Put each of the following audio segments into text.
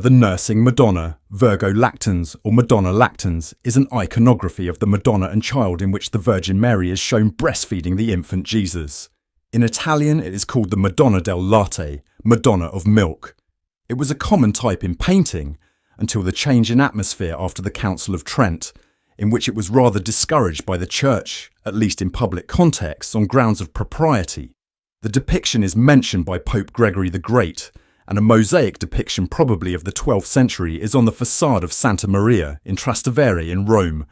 the nursing Madonna, Virgo lactans or Madonna lactans, is an iconography of the Madonna and Child in which the Virgin Mary is shown breastfeeding the infant Jesus. In Italian, it is called the Madonna del Latte, Madonna of Milk. It was a common type in painting until the change in atmosphere after the Council of Trent, in which it was rather discouraged by the Church, at least in public contexts, on grounds of propriety. The depiction is mentioned by Pope Gregory the Great, and a mosaic depiction probably of the 12th century is on the facade of Santa Maria in Trastevere in Rome,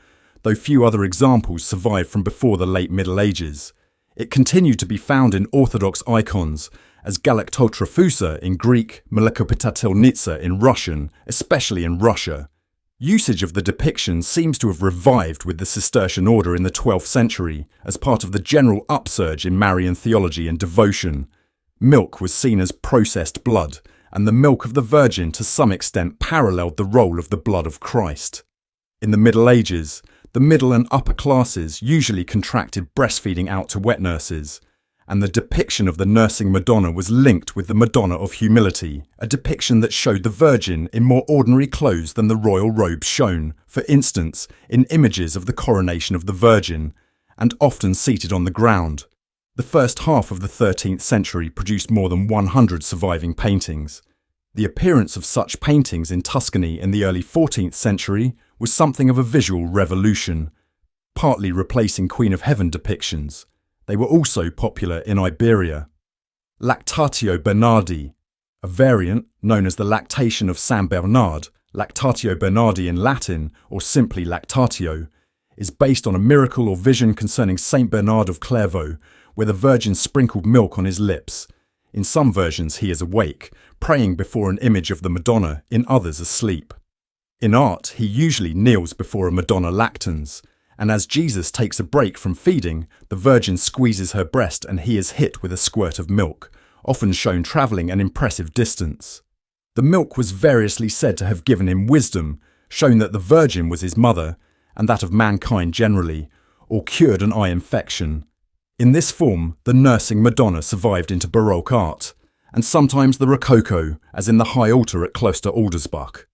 though few other examples survive from before the late Middle Ages. It continued to be found in Orthodox icons as Galactotrophousa in Greek, Mlekopitatilnitsa in Russian, especially in Russia. Usage of the depiction seems to have revived with the Cistercian order in the 12th century as part of the general upsurge in Marian theology and devotion. Milk was seen as processed blood, and the milk of the Virgin to some extent paralleled the role of the blood of Christ. In the Middle Ages, the middle and upper classes usually contracted breastfeeding out to wet nurses, and the depiction of the nursing Madonna was linked with the Madonna of Humility, a depiction that showed the Virgin in more ordinary clothes than the royal robes shown, for instance, in images of the coronation of the Virgin, and often seated on the ground. The first half of the 13th century produced more than 100 surviving paintings. The appearance of such paintings in Tuscany in the early 14th century was something of a visual revolution, partly replacing Queen of Heaven depictions. They were also popular in Iberia. Lactatio Bernardi, a variant known as the Lactation of San Bernard, Lactatio Bernardi in Latin, or simply Lactatio, is based on a miracle or vision concerning Saint Bernard of Clairvaux, where the Virgin sprinkled milk on his lips. In some versions he is awake, praying before an image of the Madonna, in others asleep. In art, he usually kneels before a Madonna lactans, and as Jesus takes a break from feeding, the Virgin squeezes her breast and he is hit with a squirt of milk, often shown travelling an impressive distance. The milk was variously said to have given him wisdom, shown that the Virgin was his mother, and that of mankind generally, or cured an eye infection. In this form, the nursing Madonna survived into Baroque art, and sometimes the Rococo, as in the high altar at Kloster Aldersbach.